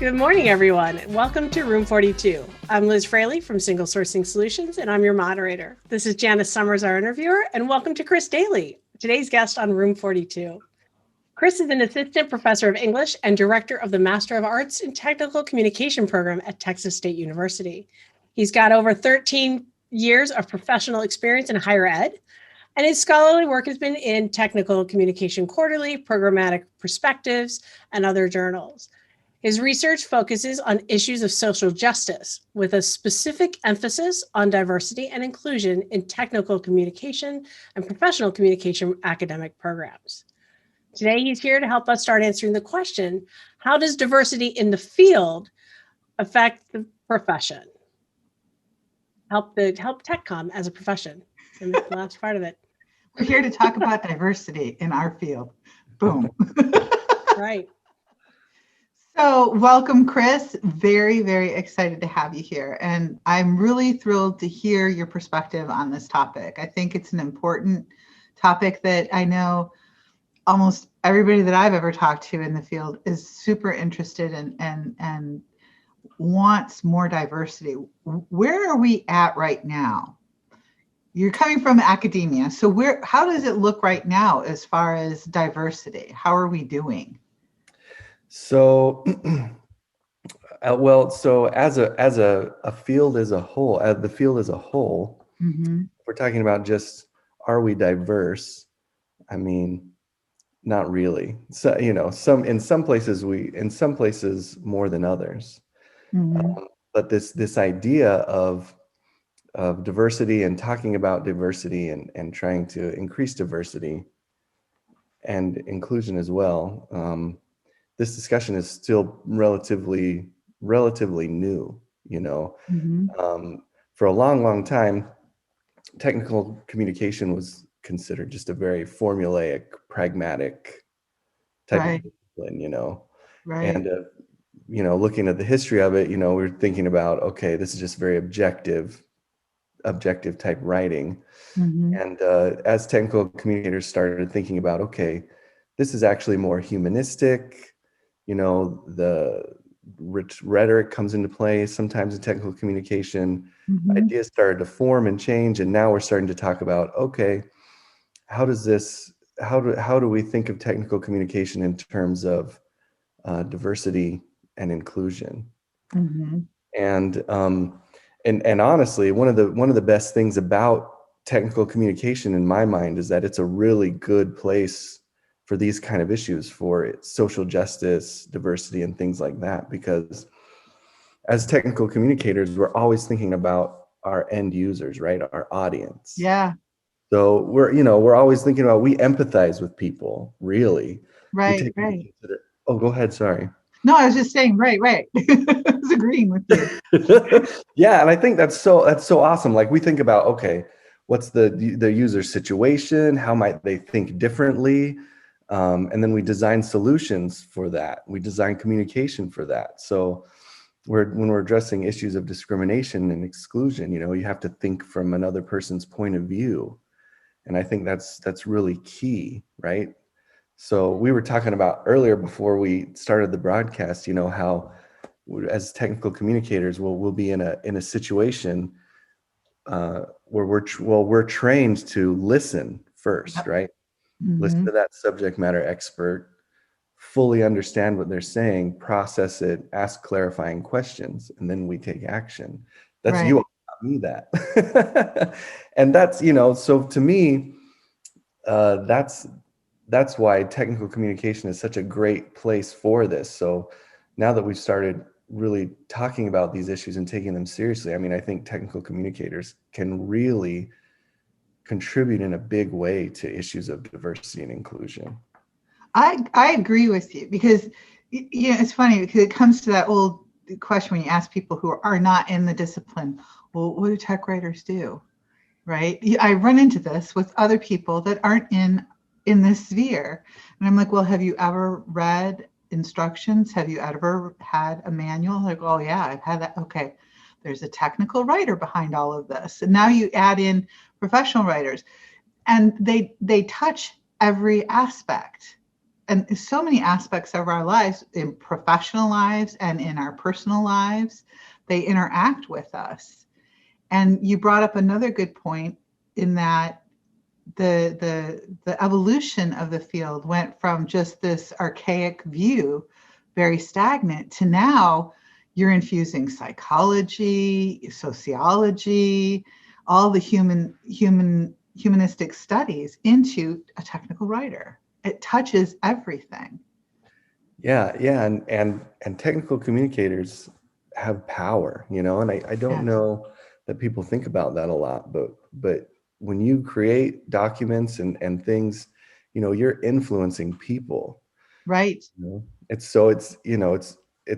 Good morning, everyone, and welcome to Room 42. I'm Liz Fraley from Single Sourcing Solutions, and I'm your moderator. This is Janice Summers, our interviewer, and welcome to Chris Daly, today's guest on Room 42. Chris is an assistant professor of English and director of the Master of Arts in Technical Communication program at Texas State University. He's got over 13 years of professional experience in higher ed, and his scholarly work has been in Technical Communication Quarterly, Programmatic Perspectives, and other journals. His research focuses on issues of social justice with a specific emphasis on diversity and inclusion in technical communication and professional communication academic programs. Today, he's here to help us start answering the question, how does diversity in the field affect the profession? Help TechCom as a profession. And that's the last part of it. We're here to talk about diversity in our field. Boom. Right. So welcome, Chris. Very, very excited to have you here. And I'm really thrilled to hear your perspective on this topic. I think it's an important topic that I know almost everybody that I've ever talked to in the field is super interested in and wants more diversity. Where are we at right now? You're coming from academia. So how does it look right now as far as diversity? How are we doing? So, so as a field as a whole, the field as a whole, we're talking about just, are we diverse? I mean, not really. So, in some places more than others. But this idea of diversity and talking about diversity and trying to increase diversity and inclusion as well. This discussion is still relatively new, For a long time, technical communication was considered just a very formulaic, pragmatic type of discipline, Right. And, looking at the history of it, we're thinking about, okay, this is just very objective type writing. And as technical communicators started thinking about, okay, this is actually more humanistic, the rhetoric comes into play sometimes in technical communication. Ideas started to form and change, and now we're starting to talk about, okay, how do we think of technical communication in terms of diversity and inclusion? And honestly, one of the best things about technical communication in my mind is that it's a really good place for these kind of issues, for social justice, diversity, and things like that, because as technical communicators, we're always thinking about our end users, right? Our audience. Yeah. So we're always thinking about, we empathize with people, really. Right. Oh, go ahead. Sorry. No, I was just saying, right. I was agreeing with you. Yeah, and I think that's so awesome. Like, we think about, okay, what's the user situation? How might they think differently? And then we design solutions for that. We design communication for that. So when we're addressing issues of discrimination and exclusion, you have to think from another person's point of view. And I think that's really key, right? So we were talking about earlier before we started the broadcast, how as technical communicators, we'll be in a situation where we're trained to listen first, right? Listen to that subject matter expert, fully understand what they're saying, process it, ask clarifying questions, and then we take action. That's right. You taught me that. And that's, so to me, that's why technical communication is such a great place for this. So now that we've started really talking about these issues and taking them seriously, I mean, I think technical communicators can really contribute in a big way to issues of diversity and inclusion. I agree with you, because it's funny, because it comes to that old question when you ask people who are not in the discipline, well, what do tech writers do? Right? I run into this with other people that aren't in this sphere, and I'm like, well, have you ever read instructions? Have you ever had a manual? Like, oh yeah, I've had that. Okay, there's a technical writer behind all of this, and now you add in professional writers, and they touch every aspect. and so many aspects of our lives, in professional lives and in our personal lives, they interact with us. And you brought up another good point in that the evolution of the field went from just this archaic view, very stagnant, to now you're infusing psychology, sociology, all the humanistic studies into a technical writer. It touches everything. Yeah, and technical communicators have power, and I don't know that people think about that a lot, but when you create documents and things, you're influencing people. Right. It's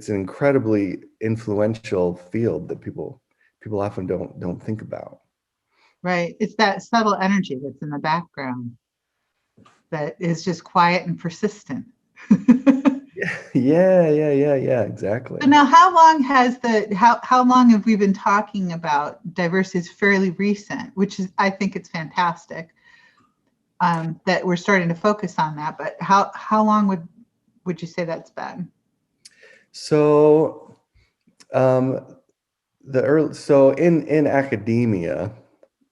an incredibly influential field that people often don't think about. Right. It's that subtle energy that's in the background that is just quiet and persistent. Yeah, exactly. So now, how long have we been talking about diversity? Is fairly recent, which is, I think it's fantastic that we're starting to focus on that. But how long would you say that's been? So, in academia,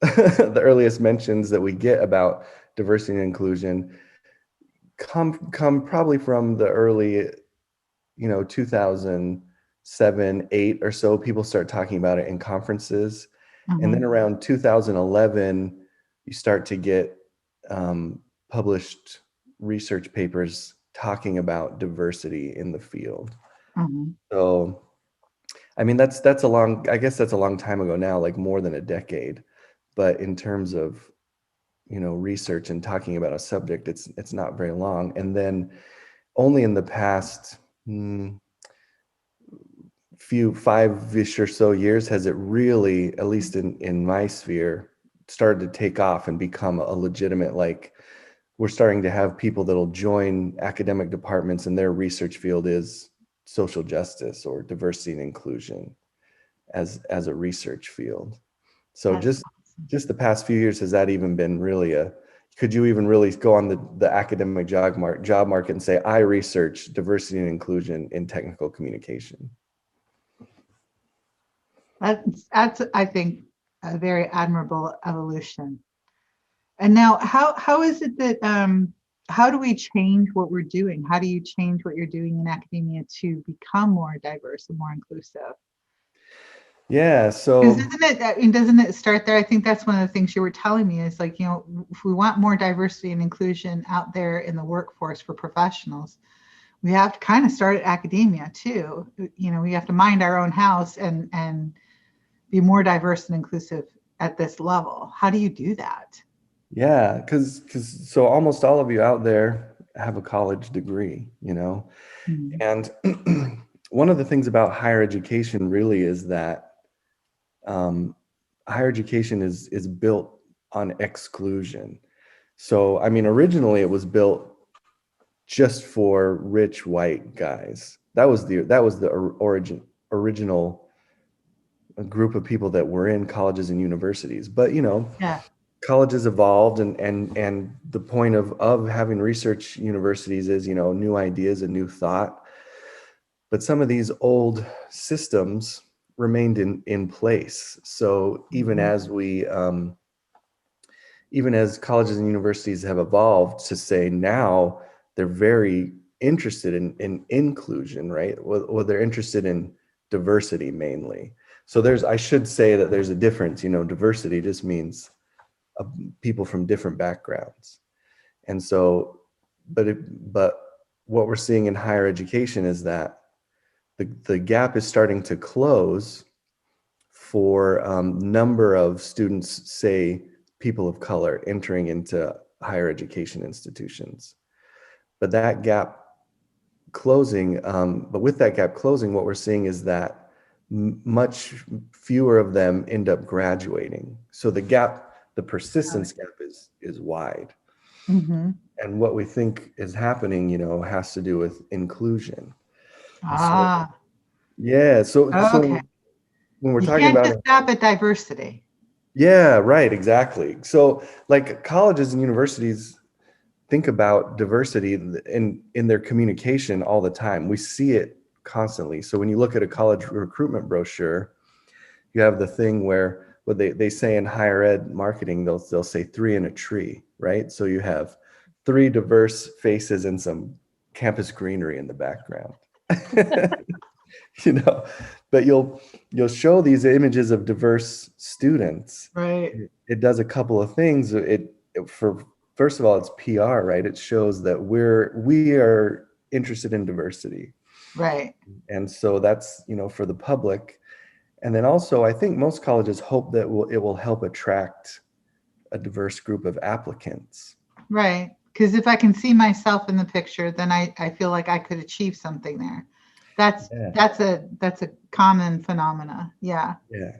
the earliest mentions that we get about diversity and inclusion come probably from the early 2007, 8 or so. People start talking about it in conferences. Mm-hmm. And then around 2011 you start to get published research papers talking about diversity in the field. Mm-hmm. So I mean that's a long time ago now, like more than a decade. But in terms of research and talking about a subject, it's not very long. And then only in the past 5-ish or so years has it really, at least in my sphere, started to take off and become a legitimate, like, we're starting to have people that'll join academic departments and their research field is social justice or diversity and inclusion as a research field. So just the past few years, has that even been really could you even really go on the academic job market and say, I research diversity and inclusion in technical communication? That's I think a very admirable evolution. And now how is it that how do we change what we're doing? How do you change what you're doing in academia to become more diverse and more inclusive? Yeah, so doesn't it start there? I think that's one of the things you were telling me is like, if we want more diversity and inclusion out there in the workforce for professionals, we have to kind of start at academia too. We have to mind our own house and be more diverse and inclusive at this level. How do you do that? Yeah, because so almost all of you out there have a college degree, mm-hmm. And one of the things about higher education really is that higher education is built on exclusion. So, I mean, originally it was built just for rich white guys. That was the original group of people that were in colleges and universities. But colleges evolved, and the point of having research universities is new ideas and new thought. But some of these old systems remained in place. So even as we even as colleges and universities have evolved to say now they're very interested in inclusion, right? Well, they're interested in diversity mainly. So I should say that there's a difference. Diversity just means people from different backgrounds. And so, but what we're seeing in higher education is that the gap is starting to close for number of students, say people of color, entering into higher education institutions. But that gap closing, what we're seeing is that much fewer of them end up graduating. So the persistence gap is wide. Mm-hmm. And what we think is happening, has to do with inclusion. So when we're talking about, you can't just stop at diversity. Yeah, right, exactly. So like colleges and universities, think about diversity in their communication all the time. We see it constantly. So when you look at a college recruitment brochure, you have the thing where what they say in higher ed marketing, they'll say 3 in a tree, right? So you have 3 diverse faces and some campus greenery in the background. But you'll show these images of diverse students. Right. It does a couple of things. First of all, it's PR, right? It shows that we are interested in diversity. Right. And so that's, for the public. And then also, I think most colleges hope that it will help attract a diverse group of applicants. Right. Because if I can see myself in the picture, then I feel like I could achieve something there. That's a common phenomena. Yeah. Yeah.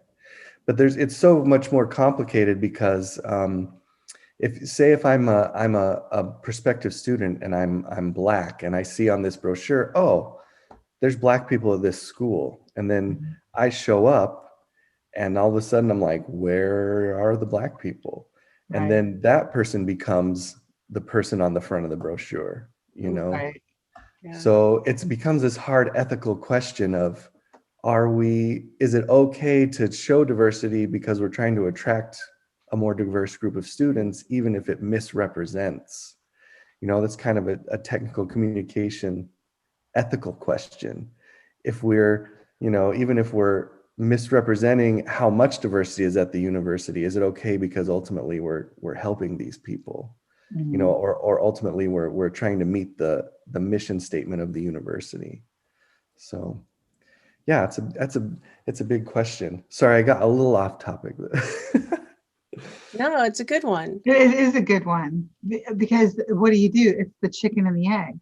But it's so much more complicated because if I'm a prospective student and I'm Black and I see on this brochure, oh, there's Black people at this school, and then I show up and all of a sudden I'm like, where are the Black people? Right. And then that person becomes the person on the front of the brochure, Right. Yeah. So it becomes this hard ethical question of, is it okay to show diversity because we're trying to attract a more diverse group of students, even if it misrepresents? That's kind of a technical communication ethical question. If we're, even if we're misrepresenting how much diversity is at the university, is it okay because ultimately we're helping these people? Or ultimately we're trying to meet the mission statement of the university. So yeah, it's a big question. Sorry, I got a little off topic. No, it's a good one. It is a good one because what do? It's the chicken and the egg.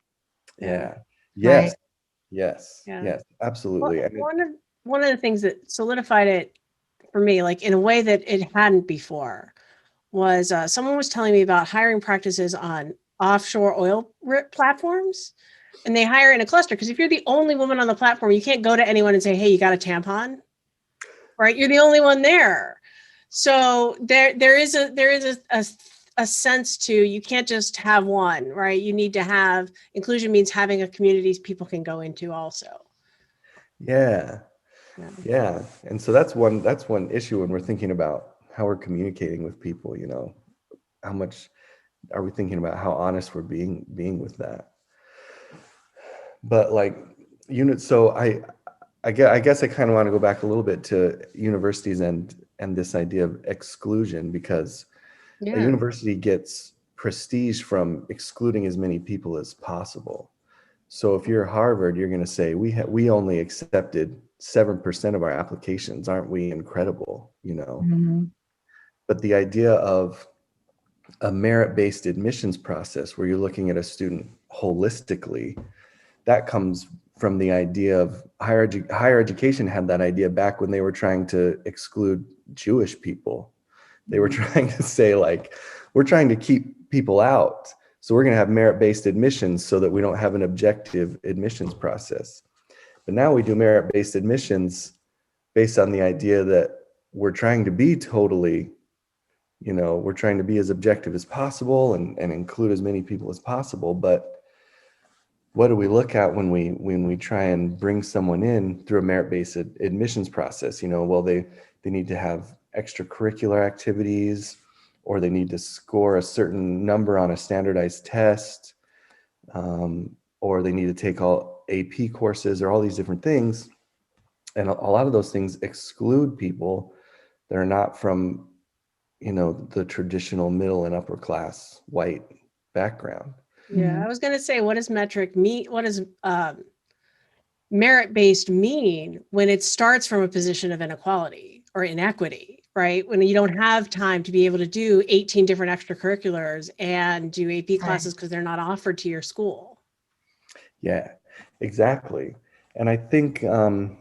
Yeah. Yes. Right? Yes. Yeah. Yes. Absolutely. One of the things that solidified it for me, like in a way that it hadn't before, was someone was telling me about hiring practices on offshore oil platforms, and they hire in a cluster because if you're the only woman on the platform, you can't go to anyone and say, "Hey, you got a tampon," right? You're the only one there. So there is a sense to, you can't just have one, right? You need to have inclusion, means having a community people can go into also. Yeah. And so that's one issue when we're thinking about how we're communicating with people. How much are we thinking about how honest we're being with that? But so I guess I kind of want to go back a little bit to universities and this idea of exclusion, because a university gets prestige from excluding as many people as possible. So if you're Harvard, you're going to say, we only accepted 7% of our applications. Aren't we incredible? But the idea of a merit-based admissions process where you're looking at a student holistically, that comes from the idea of higher education had that idea back when they were trying to exclude Jewish people. They were trying to say, we're trying to keep people out, so we're going to have merit-based admissions so that we don't have an objective admissions process. But now we do merit-based admissions based on the idea that we're trying to be totally, we're trying to be as objective as possible and include as many people as possible. But what do we look at when we try and bring someone in through a merit-based admissions process? Well, they need to have extracurricular activities, or they need to score a certain number on a standardized test, or they need to take all AP courses, or all these different things. And a lot of those things exclude people that are not from, the traditional middle and upper class white background. Yeah, I was going to say, what does metric mean? What does merit-based mean when it starts from a position of inequality or inequity, right? When you don't have time to be able to do 18 different extracurriculars and do AP classes because they're not offered to your school. Yeah, exactly. And I think, and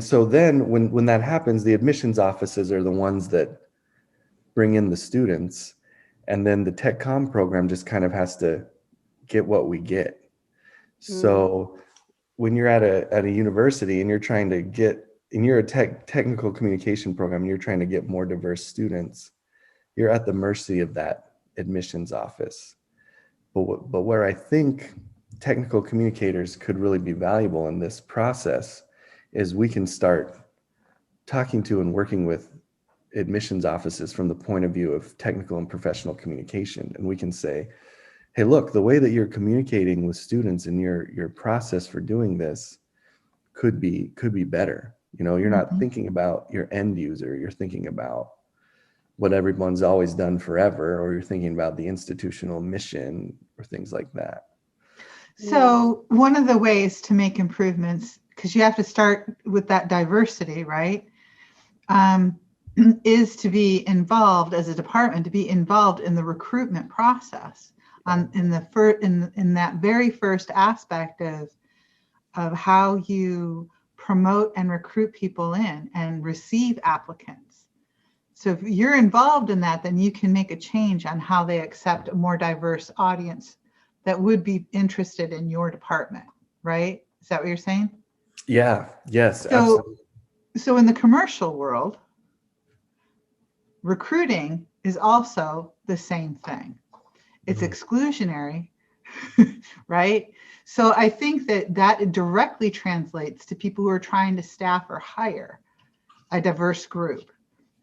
so then when that happens, the admissions offices are the ones that bring in the students. And then the tech comm program just kind of has to get what we get. So when you're at a university and you're trying to you're a technical communication program, and you're trying to get more diverse students, you're at the mercy of that admissions office. But where I think technical communicators could really be valuable in this process is we can start talking to and working with admissions offices from the point of view of technical and professional communication. And we can say, hey, look, the way that you're communicating with students and your process for doing this could be better. You know, you're not thinking about your end user, you're thinking about what everyone's always done forever, or you're thinking about the institutional mission or things like that. So one of the ways to make improvements, because you have to start with that diversity, right? Is to be involved as a department, to be involved in the recruitment process, in that very first aspect of how you promote and recruit people in and receive applicants. So if you're involved in that, then you can make a change on how they accept a more diverse audience that would be interested in your department, right? Is that what you're saying? Yeah, yes, absolutely. So in the commercial world, recruiting is also the same thing. It's exclusionary, right? So I think that directly translates to people who are trying to staff or hire a diverse group,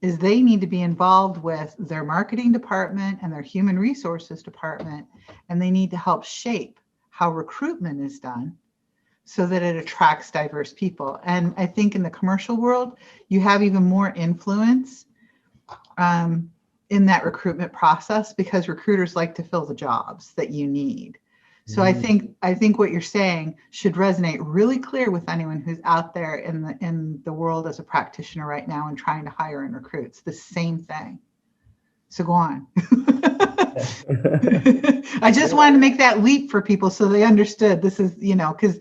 is they need to be involved with their marketing department and their human resources department, and they need to help shape how recruitment is done so that it attracts diverse people. And I think in the commercial world, you have even more influence in that recruitment process, because recruiters like to fill the jobs that you need. So I think what you're saying should resonate really clear with anyone who's out there in the world as a practitioner right now and trying to hire and recruit. It's the same thing. So go on. I just wanted to make that leap for people so they understood this is, because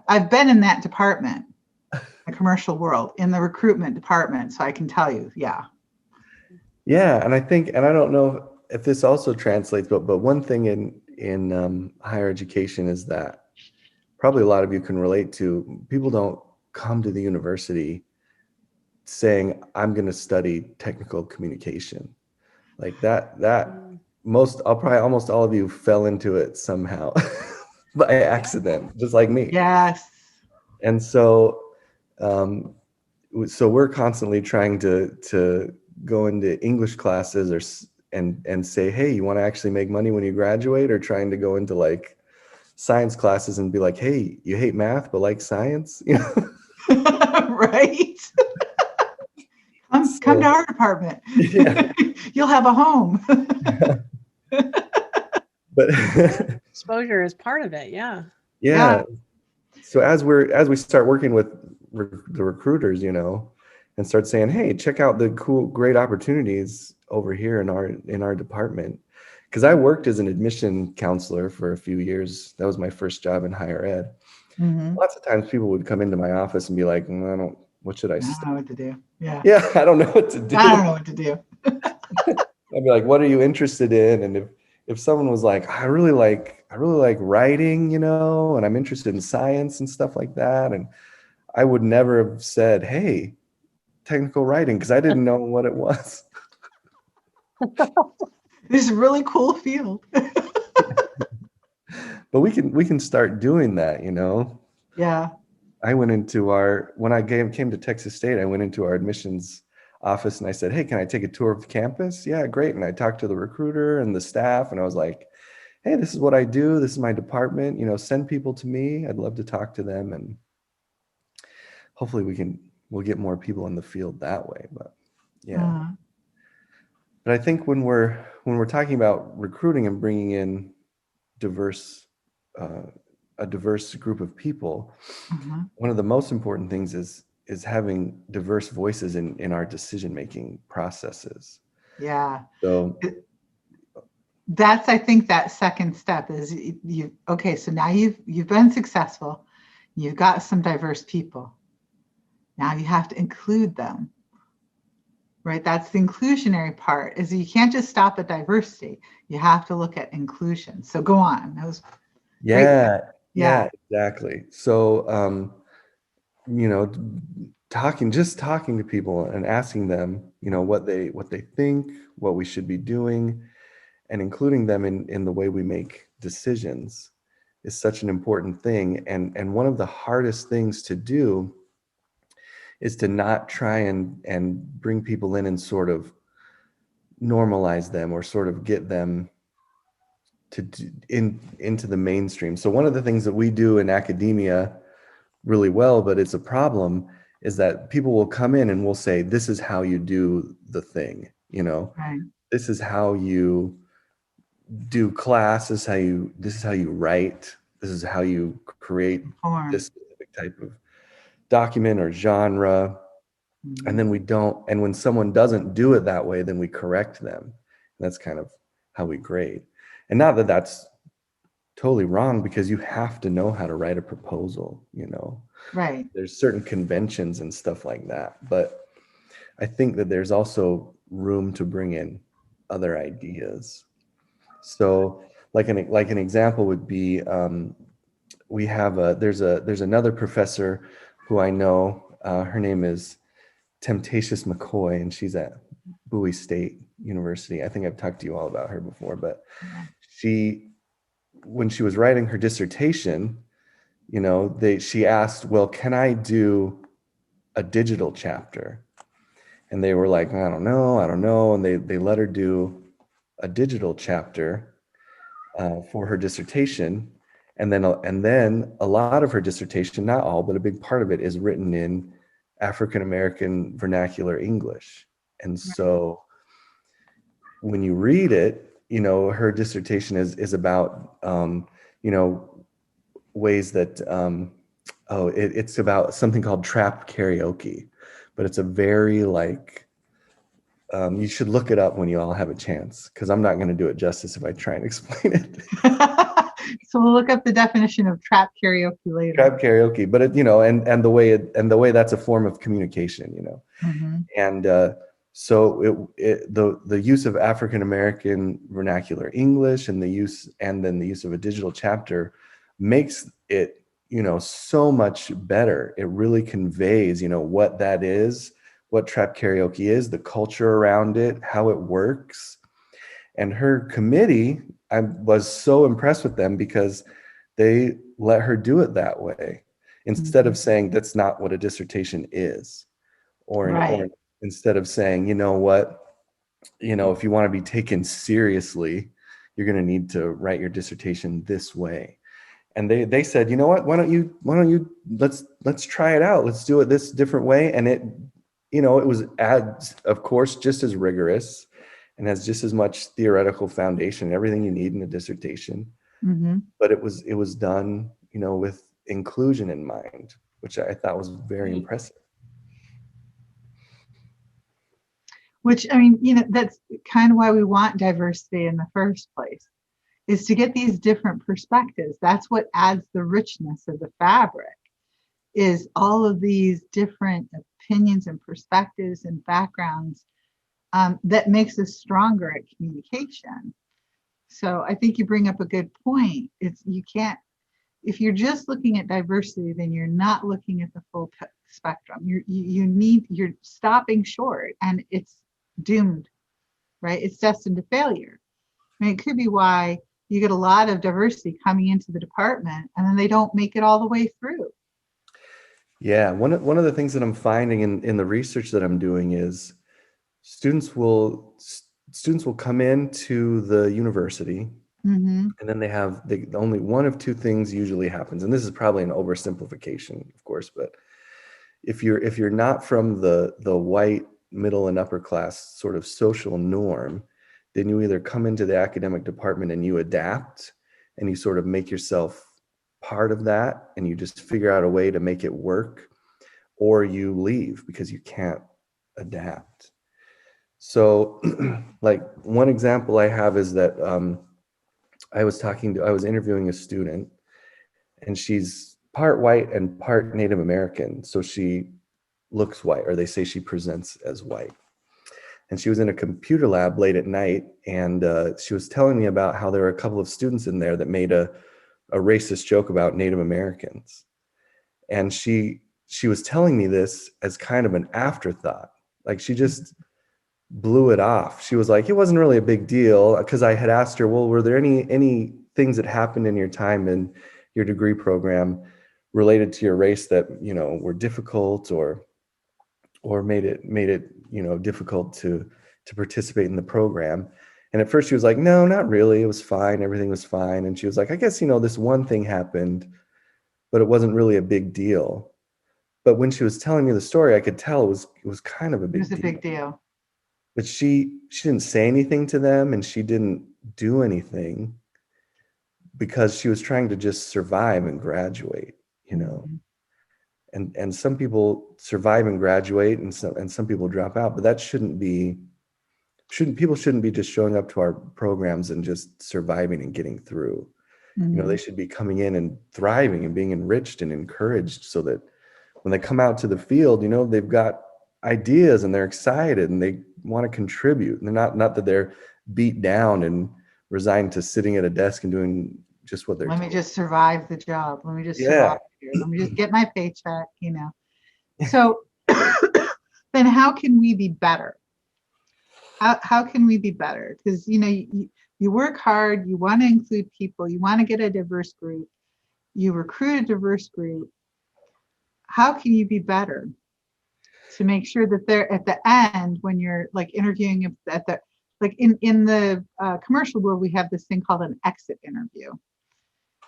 I've been in that department, the commercial world, in the recruitment department. So I can tell you, Yeah, and I think, and I don't know if this also translates, but one thing in higher education is that probably a lot of you can relate to. People don't come to the university saying, I'm going to study technical communication. Like that almost all of you fell into it somehow by accident, just like me. Yes. And so we're constantly trying to go into English classes and say, hey, you want to actually make money when you graduate, or trying to go into like science classes and be like, hey, you hate math but like science, Right. Come to our department. Yeah. You'll have a home. But exposure is part of it. Yeah. So as we start working with the recruiters, and start saying, hey, check out the cool, great opportunities over here in our department. Because I worked as an admission counselor for a few years. That was my first job in higher ed. Lots of times people would come into my office and be like, what should I study? I don't know what to do. Yeah, I don't know what to do. I don't know what to do. I'd be like, what are you interested in? And if someone was like, I really like writing, and I'm interested in science and stuff like that, and I would never have said, hey, technical writing, because I didn't know what it was. This is a really cool field. But we can start doing that, Yeah. I went into when I came to Texas State, I went into our admissions office and I said, hey, can I take a tour of the campus? Yeah, great. And I talked to the recruiter and the staff, and I was like, hey, this is what I do. This is my department. Send people to me. I'd love to talk to them. And hopefully we'll get more people in the field that way. But yeah. But I think when we're talking about recruiting and bringing in a diverse group of people, one of the most important things is having diverse voices in our decision-making processes. Yeah. So that's, I think, that second step is so now you've been successful. You've got some diverse people. Now you have to include them, right? That's the inclusionary part, is you can't just stop at diversity. You have to look at inclusion. So go on. That was Yeah, exactly. So, talking to people and asking them, what they think, what we should be doing, and including them in the way we make decisions is such an important thing. And one of the hardest things to do is to not try and bring people in and sort of normalize them or sort of get them into the mainstream. So one of the things that we do in academia really well, but it's a problem, is that people will come in and we'll say, this is how you do the thing, Right. This is how you do class, this is how you write, this is how you create this specific type of document or genre. And then and when someone doesn't do it that way, then we correct them. And that's kind of how we grade. And not that that's totally wrong, because you have to know how to write a proposal, Right. There's certain conventions and stuff like that. But I think that there's also room to bring in other ideas. So like an example would be, we have there's another professor who I know, her name is Temptatious McCoy, and she's at Bowie State University. I think I've talked to you all about her before, but when she was writing her dissertation, she asked, well, can I do a digital chapter? And they were like, I don't know. And they let her do a digital chapter for her dissertation. And then a lot of her dissertation, not all, but a big part of it, is written in African-American vernacular English. And so when you read it, her dissertation is about, ways that, it's about something called trap karaoke, but it's a very you should look it up when you all have a chance, because I'm not going to do it justice if I try and explain it. So we'll look up the definition of trap karaoke later. Trap karaoke, but and the way that's a form of communication, Mm-hmm. And so the use of African American vernacular English and then the use of a digital chapter makes it so much better. It really conveys what that is, what trap karaoke is, the culture around it, how it works. And her committee, I was so impressed with them because they let her do it that way, instead of saying that's not what a dissertation is, or instead of saying, if you want to be taken seriously, you're going to need to write your dissertation this way. And they said, you know what, why don't you let's try it out. Let's do it this different way. And it was, of course, just as rigorous and has just as much theoretical foundation, everything you need in a dissertation. Mm-hmm. But it was done, with inclusion in mind, which I thought was very impressive. Which, I mean, that's kind of why we want diversity in the first place, is to get these different perspectives. That's what adds the richness of the fabric, is all of these different opinions and perspectives and backgrounds that makes us stronger at communication. So I think you bring up a good point. If you're just looking at diversity, then you're not looking at the full spectrum. You're stopping short, and it's doomed, right? It's destined to failure. I mean, it could be why you get a lot of diversity coming into the department, and then they don't make it all the way through. Yeah, one of the things that I'm finding in the research that I'm doing is students will come into the university, Mm-hmm. and then only one of two things usually happens, and this is probably an oversimplification, of course, but if you're not from the white middle and upper class sort of social norm, then you either come into the academic department and you adapt and you sort of make yourself part of that and you just figure out a way to make it work, or you leave because you can't adapt. So like one example I have is that I was interviewing a student, and she's part white and part Native American. So she looks white, or they say she presents as white. And she was in a computer lab late at night, and she was telling me about how there were a couple of students in there that made a racist joke about Native Americans. And she she was telling me this as kind of an afterthought. Like she just blew it off. She was like, it wasn't really a big deal, because I had asked her, well, were there any things that happened in your time in your degree program related to your race that, you know, were difficult or made it, you know, difficult to participate in the program? And at first she was like, no, not really. It was fine. Everything was fine. And she was like, I guess, you know, this one thing happened, but it wasn't really a big deal. But when she was telling me the story, I could tell it was kind of a big deal. It was a big deal. But she didn't say anything to them, and she didn't do anything because she was trying to just survive and graduate, you know. And some people survive and graduate, and some people drop out, but that people shouldn't be just showing up to our programs and just surviving and getting through. You know, they should be coming in and thriving and being enriched and encouraged, so that when they come out to the field, you know, they've got ideas and they're excited and they want to contribute. And they're not that they're beat down and resigned to sitting at a desk and doing just what they're Let told. me just survive the job. Let me just survive here. Let me just get my paycheck, you know. So then how can we be better? How can we be better? Because, you know, you work hard, you want to include people, you want to get a diverse group, you recruit a diverse group. How can you be better to make sure that they're at the end, when you're like interviewing at the, like in the commercial world, we have this thing called an exit interview,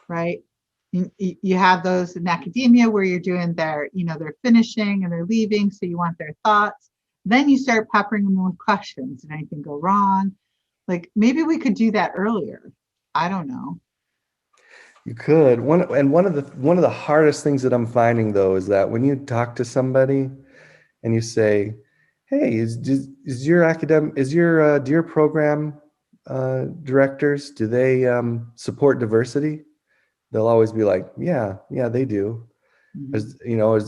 right? You have those in academia where you're doing their, you know, they're finishing and they're leaving, so you want their thoughts. Then you start peppering them with questions. Did anything go wrong? Like maybe we could do that earlier. I don't know. You could. One of the hardest things that I'm finding, though, is that when you talk to somebody and you say, "Hey, do your program directors, do they support diversity?" They'll always be like, "Yeah, they do." You know,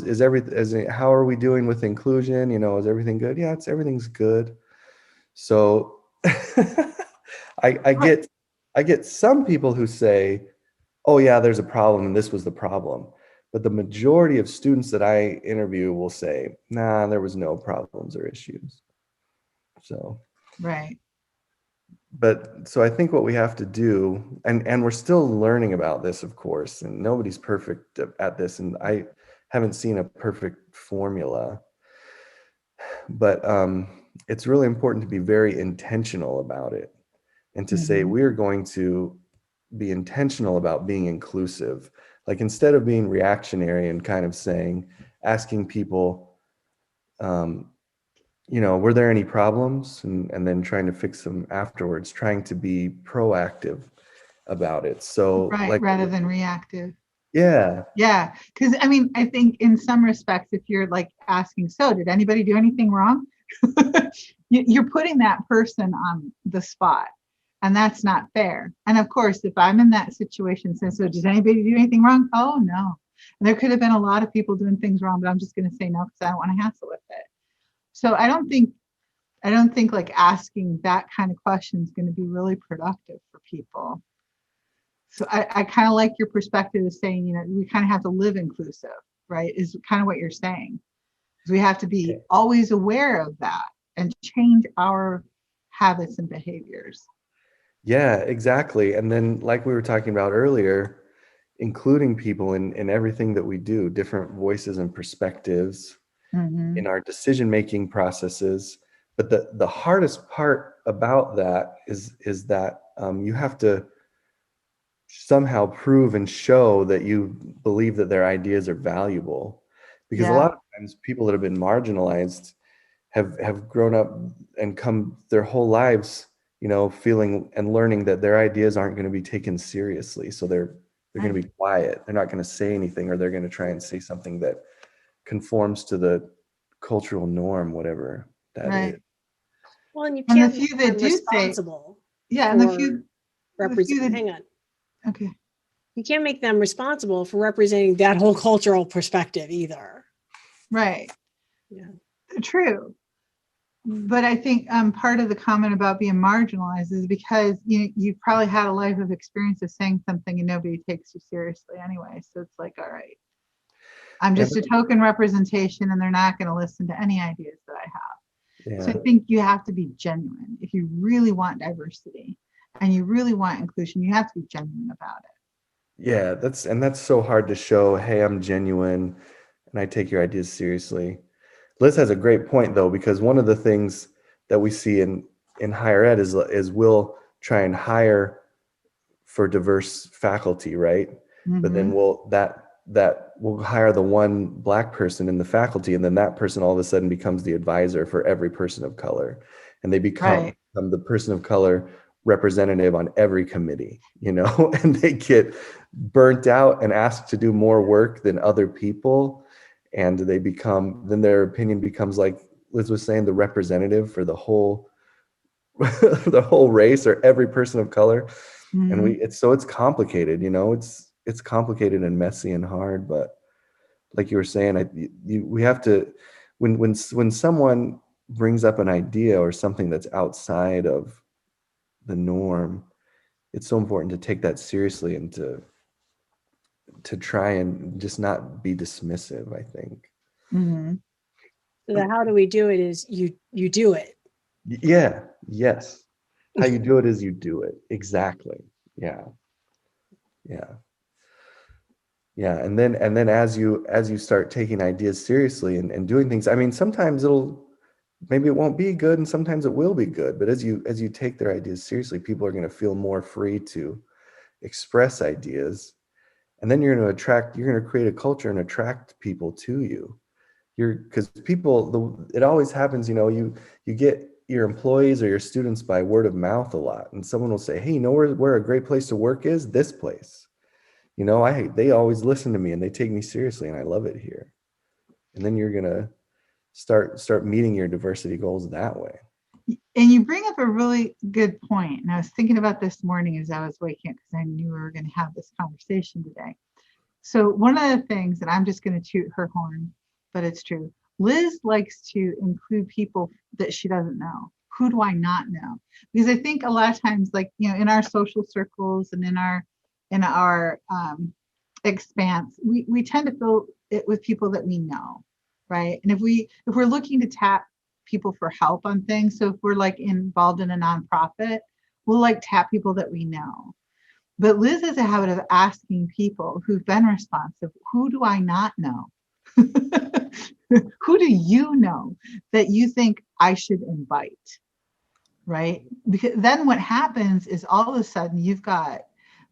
how are we doing with inclusion? You know, is everything good? Yeah, everything's good. So I get some people who say, oh yeah, there's a problem and this was the problem. But the majority of students that I interview will say, nah, there was no problems or issues. So, right. But so I think what we have to do, and we're still learning about this, of course, and nobody's perfect at this, and I haven't seen a perfect formula, but it's really important to be very intentional about it, and to say we're going to be intentional about being inclusive. Like instead of being reactionary and kind of asking people, you know, were there any problems, and then trying to fix them afterwards, trying to be proactive about it. So right, like rather than reactive. Yeah. Yeah. Because I mean, I think in some respects, if you're like asking, so did anybody do anything wrong? You're putting that person on the spot. And that's not fair. And of course, if I'm in that situation, so did anybody do anything wrong? Oh, no. And there could have been a lot of people doing things wrong, but I'm just going to say no because I don't want to hassle with it. So I don't think like asking that kind of question is going to be really productive for people. So I kind of like your perspective of saying, you know, we kind of have to live inclusive, right? Is kind of what you're saying. We have to be always aware of that and change our habits and behaviors. Yeah, exactly. And then like we were talking about earlier, including people in everything that we do, different voices and perspectives in our decision-making processes. But the hardest part about that is that you have to somehow prove and show that you believe that their ideas are valuable. Because a lot of times people that have been marginalized have grown up and come their whole lives, you know, feeling and learning that their ideas aren't going to be taken seriously. So they're going to be quiet. They're not going to say anything, or they're going to try and say something that conforms to the cultural norm, whatever that is. Well, and you can't be responsible. And the few represent. Hang on. Okay. You can't make them responsible for representing that whole cultural perspective either. Right. Yeah. True. But I think part of the comment about being marginalized is because you've probably had a life of experience of saying something and nobody takes you seriously anyway. So it's like, all right. I'm just a token representation, and they're not going to listen to any ideas that I have. Yeah. So I think you have to be genuine. If you really want diversity and you really want inclusion, you have to be genuine about it. Yeah, that's so hard to show, hey, I'm genuine and I take your ideas seriously. Liz has a great point though, because one of the things that we see in higher ed is we'll try and hire for diverse faculty, right? But then we'll hire the one Black person in the faculty, and then that person all of a sudden becomes the advisor for every person of color, and they become the person of color representative on every committee, and they get burnt out and asked to do more work than other people, and then their opinion becomes, like Liz was saying, the representative for the whole the whole race or every person of color. And it's complicated, it's complicated and messy and hard. But like you were saying, we have to, when someone brings up an idea or something that's outside of the norm, it's so important to take that seriously and to try and just not be dismissive, I think. So the how do we do it is you do it. Yeah. Yes. How you do it is you do it. Exactly. Yeah. And then as you start taking ideas seriously and doing things, I mean, sometimes maybe it won't be good and sometimes it will be good, but as you take their ideas seriously, people are going to feel more free to express ideas. And then you're going to create a culture and attract people to you. Because people, it always happens, you get your employees or your students by word of mouth a lot. And someone will say, hey, where a great place to work is? This place. They always listen to me and they take me seriously and I love it here. And then you're going to start meeting your diversity goals that way. And you bring up a really good point. And I was thinking about this morning as I was waking up because I knew we were going to have this conversation today. So one of the things, and I'm just going to toot her horn, but it's true. Liz likes to include people that she doesn't know. Who do I not know? Because I think a lot of times, like, in our social circles and in our expanse, we tend to fill it with people that we know, right? And if we're looking to tap people for help on things, so if we're like involved in a nonprofit, we'll like tap people that we know. But Liz has a habit of asking people who've been responsive, who do I not know? Who do you know that you think I should invite? Right? Because then what happens is all of a sudden you've got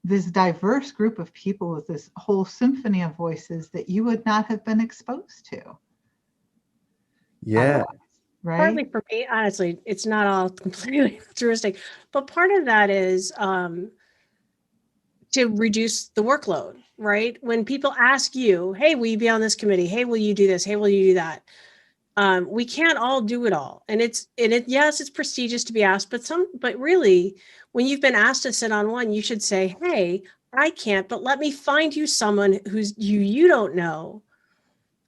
this diverse group of people with this whole symphony of voices that you would not have been exposed to. Yeah. Right. Partly for me, honestly, it's not all completely altruistic, but part of that is to reduce the workload, right? When people ask you, hey, will you be on this committee? Hey, will you do this? Hey, will you do that? We can't all do it all. And yes, it's prestigious to be asked, but really, when you've been asked to sit on one, you should say, hey, I can't, but let me find you someone who's you don't know,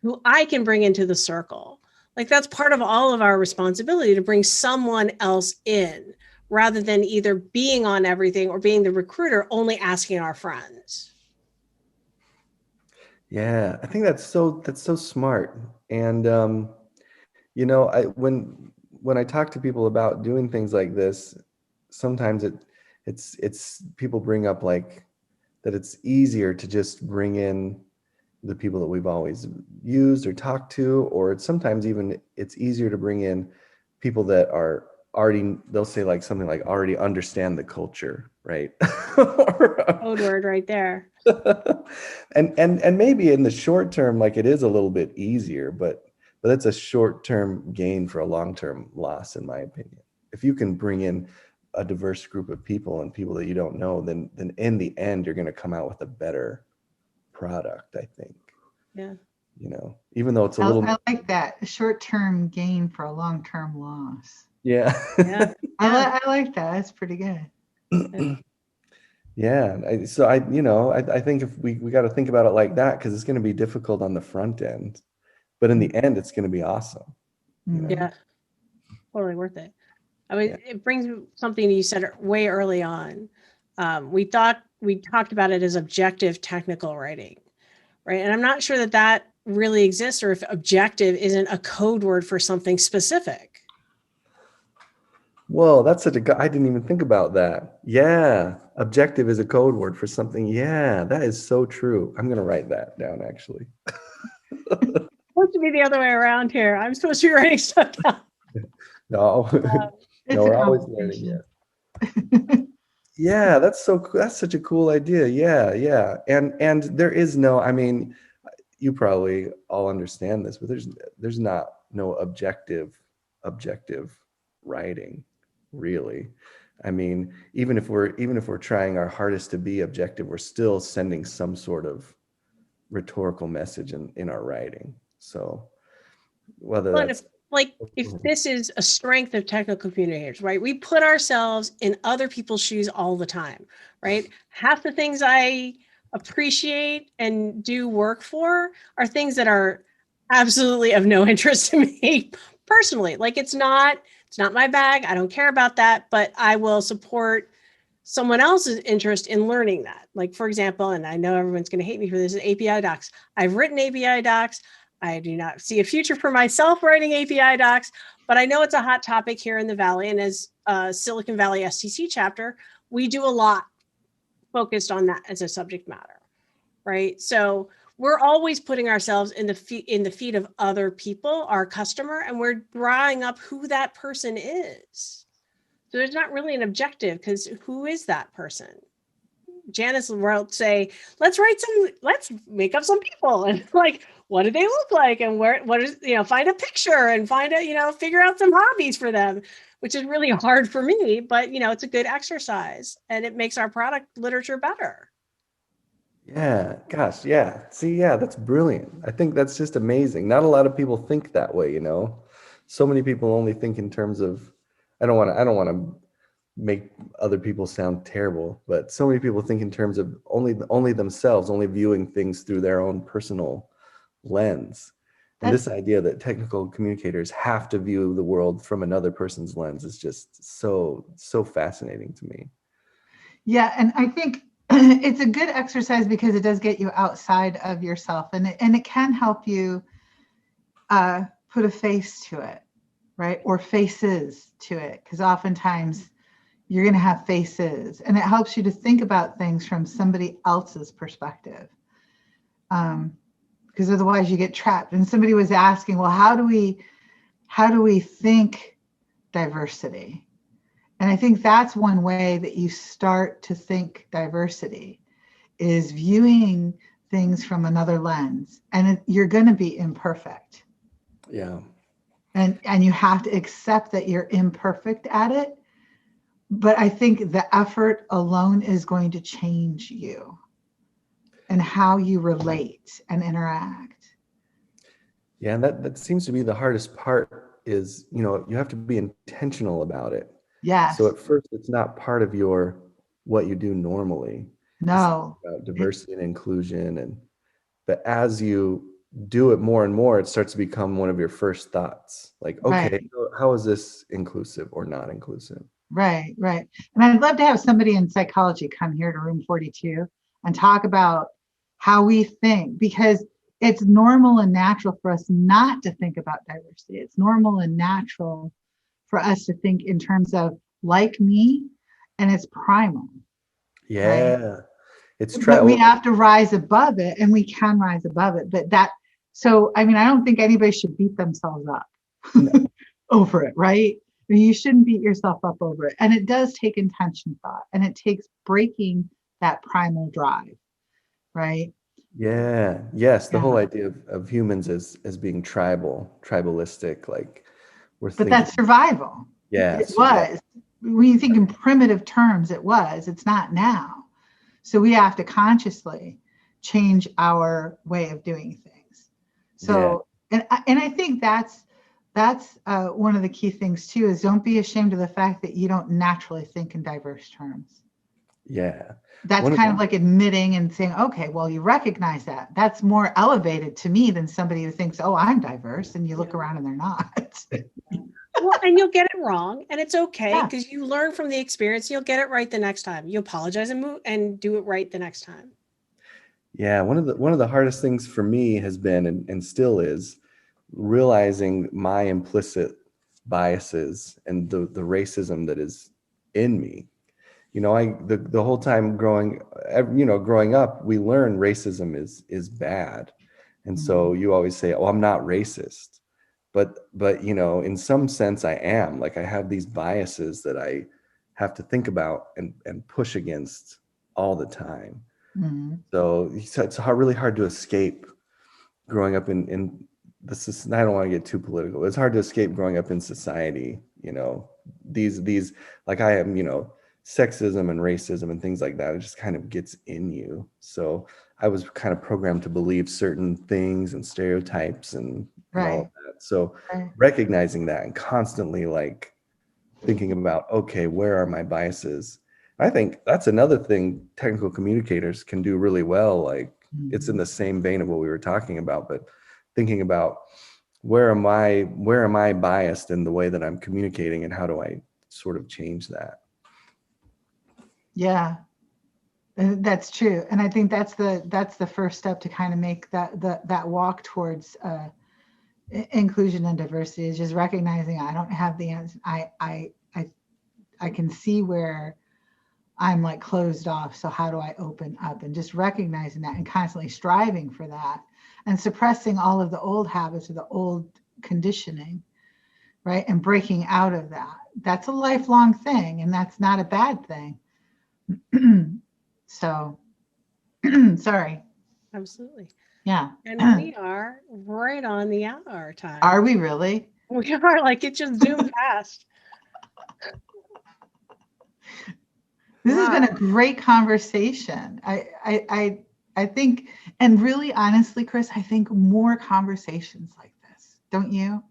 who I can bring into the circle. Like, that's part of all of our responsibility, to bring someone else in, rather than either being on everything or being the recruiter only asking our friends. Yeah, I think that's so smart. And when I talk to people about doing things like this, sometimes it's people bring up like that it's easier to just bring in the people that we've always used or talked to, or sometimes even it's easier to bring in people that are already, they'll say like something like already understand the culture, right? Code word right there. and maybe in the short term, like it is a little bit easier, but it's a short-term gain for a long-term loss, in my opinion. If you can bring in a diverse group of people and people that you don't know, then in the end, you're going to come out with a better product, I think. Yeah. Even though it's a little. I like that, a short-term gain for a long-term loss. Yeah. Yeah. I like that. That's pretty good. Yeah. So I think if we got to think about it like that, because it's going to be difficult on the front end, but in the end, it's going to be awesome. Yeah. Totally worth it. I mean, It brings something you said way early on. We talked about it as objective technical writing, right? And I'm not sure that really exists, or if objective isn't a code word for something specific. Whoa, that's such a, I didn't even think about that. Yeah, objective is a code word for something. Yeah, that is so true. I'm going to write that down, actually. It's supposed to be the other way around here. I'm supposed to be writing stuff down. No, It's no, a we're always learning. conversation. Yeah. Yeah, that's so cool. That's such a cool idea. Yeah, yeah. And there is no, I mean, you probably all understand this, but there's not no objective writing, really. I mean, even if we're trying our hardest to be objective, we're still sending some sort of rhetorical message in our writing. So whether But that's if this is a strength of technical communicators, right? We put ourselves in other people's shoes all the time, right? Half the things I appreciate and do work for are things that are absolutely of no interest to me personally. Like it's not my bag. I don't care about that, but I will support someone else's interest in learning that. Like, for example, and I know everyone's going to hate me for this, is API docs. I've written API docs. I do not see a future for myself writing API docs, but I know it's a hot topic here in the Valley. And as Silicon Valley STC chapter, we do a lot focused on that as a subject matter, right? So we're always putting ourselves in the feet of other people, our customer, and we're drawing up who that person is. So there's not really an objective, because who is that person? Janice wrote, say, let's make up some people, and like, what do they look like, and what is, find a picture and figure out some hobbies for them, which is really hard for me, but it's a good exercise and it makes our product literature better. Yeah, gosh, yeah. See, yeah, that's brilliant. I think that's just amazing. Not a lot of people think that way, So many people only think in terms of, I don't want to make other people sound terrible, but so many people think in terms of only themselves, only viewing things through their own personal lens. And this idea that technical communicators have to view the world from another person's lens is just so fascinating to me. Yeah, and I think it's a good exercise because it does get you outside of yourself, and it can help you put a face to it, right? Or faces to it, because oftentimes you're going to have faces, and it helps you to think about things from somebody else's perspective. Because otherwise you get trapped. And somebody was asking, well, how do we think diversity? And I think that's one way that you start to think diversity, is viewing things from another lens. And you're going to be imperfect. Yeah. And you have to accept that you're imperfect at it. But I think the effort alone is going to change you and how you relate and interact. Yeah, and that seems to be the hardest part is, you have to be intentional about it. Yes. So at first it's not part of what you do normally. No. It's about diversity and inclusion, but as you do it more and more, it starts to become one of your first thoughts. Like, okay, right. How is this inclusive or not inclusive? Right. And I'd love to have somebody in psychology come here to Room 42 and talk about how we think, because it's normal and natural for us not to think about diversity. It's normal and natural for us to think in terms of like me, and it's primal. Yeah. Right? But we have to rise above it, and we can rise above it. But I don't think anybody should beat themselves up over it, right? You shouldn't beat yourself up over it. And it does take intention thought, and it takes breaking that primal drive, right? Yeah. Yes. The whole idea of humans as being tribalistic, like we're thinking. But that's survival. Yes. It was. Yeah. When you think in primitive terms, it was. It's not now. So we have to consciously change our way of doing things. So, and I think that's one of the key things too, is don't be ashamed of the fact that you don't naturally think in diverse terms. Yeah. That's kind of like admitting and saying, okay, well, you recognize that. That's more elevated to me than somebody who thinks, oh, I'm diverse, and you look around and they're not. Well, and you'll get it wrong, and it's okay, because you learn from the experience. You'll get it right the next time. You apologize and do it right the next time. Yeah, one of the hardest things for me has been and still is realizing my implicit biases and the racism that is in me. You know, the whole time growing up, we learn racism is bad. And so you always say, "Oh, I'm not racist." But you know, in some sense I am. Like I have these biases that I have to think about and push against all the time. Mm-hmm. So it's really hard to escape growing up in this is, I don't want to get too political. It's hard to escape growing up in society, you know, these like I am, you know, sexism and racism and things like that. It just kind of gets in you. So I was kind of programmed to believe certain things and stereotypes and all of that. So recognizing that and constantly like thinking about, okay, where are my biases? I think that's another thing technical communicators can do really well. Like it's in the same vein of what we were talking about, but thinking about where am I biased in the way that I'm communicating and how do I sort of change that? Yeah, that's true. And I think that's the first step to kind of make that walk towards inclusion and diversity, is just recognizing I don't have the answer. I can see where I'm like closed off. So how do I open up? And just recognizing that and constantly striving for that and suppressing all of the old habits or the old conditioning, right? And breaking out of that. That's a lifelong thing, and that's not a bad thing. So, sorry. Absolutely. Yeah. And we are right on the hour time. Are we really? We are, like it just zoomed past. This has been a great conversation. I think, and really honestly, Chris, I think more conversations like this, don't you?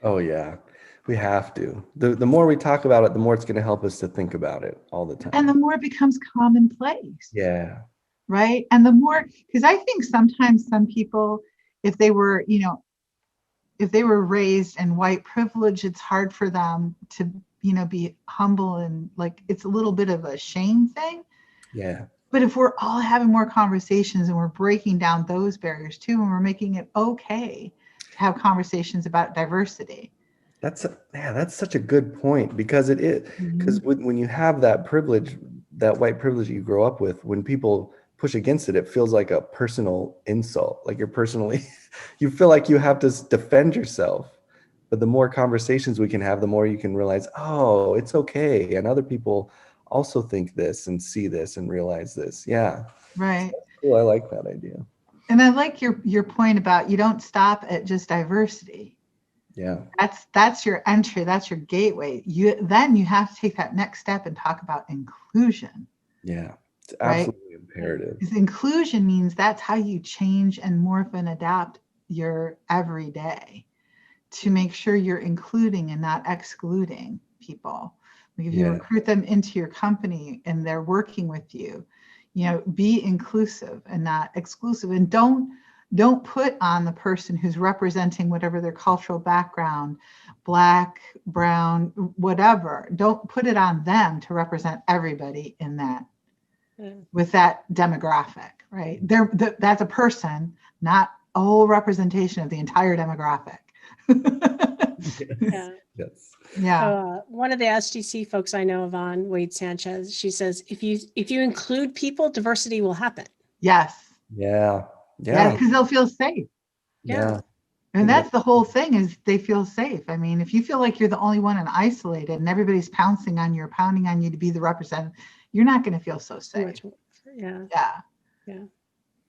Oh yeah, we have to. The more we talk about it, the more it's going to help us to think about it all the time. And the more it becomes commonplace. Yeah. Right. And the more, because I think sometimes some people, if they were, you know, if they were raised in white privilege, it's hard for them to, you know, be humble, and like it's a little bit of a shame thing. Yeah. But if we're all having more conversations and we're breaking down those barriers too, and we're making it okay to have conversations about diversity. That's such a good point, because it is, because when you have that privilege, that white privilege you grow up with, when people push against it, it feels like a personal insult. Like you're personally, you feel like you have to defend yourself. But the more conversations we can have, the more you can realize, oh, it's okay. And other people also think this and see this and realize this. Yeah. Right. So that's cool. I like that idea. And I like your point about you don't stop at just diversity. Yeah. That's your entry. That's your gateway. Then you have to take that next step and talk about inclusion. Yeah. It's absolutely imperative. Because inclusion means that's how you change and morph and adapt your everyday to make sure you're including and not excluding people. Like if you recruit them into your company and they're working with you, you know, be inclusive and not exclusive. And don't put on the person who's representing whatever their cultural background, Black, brown, whatever. Don't put it on them to represent everybody in that, with that demographic, right? That's a person, not a whole representation of the entire demographic. Yeah. Yes. Yeah. One of the SGC folks I know, Yvonne Wade Sanchez, she says, if you include people, diversity will happen. Yes. Yeah. Yeah, because they'll feel safe. Yeah. And that's the whole thing, is they feel safe. I mean, if you feel like you're the only one and isolated and everybody's pounding on you to be the representative, you're not going to feel so safe. Yeah.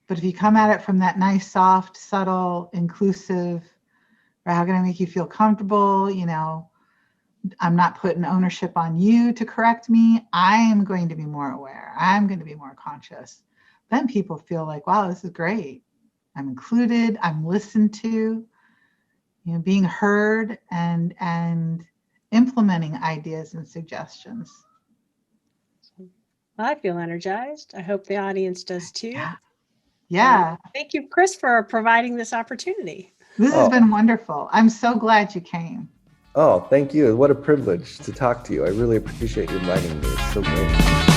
But if you come at it from that nice, soft, subtle, inclusive, right, how can I make you feel comfortable? You know, I'm not putting ownership on you to correct me. I am going to be more aware. I'm going to be more conscious. Then people feel like, wow, this is great. I'm included. I'm listened to, you know, being heard and implementing ideas and suggestions. I feel energized. I hope the audience does too. Yeah. Thank you, Chris, for providing this opportunity. This has been wonderful. I'm so glad you came. Oh, thank you. What a privilege to talk to you. I really appreciate you inviting me. It's so great.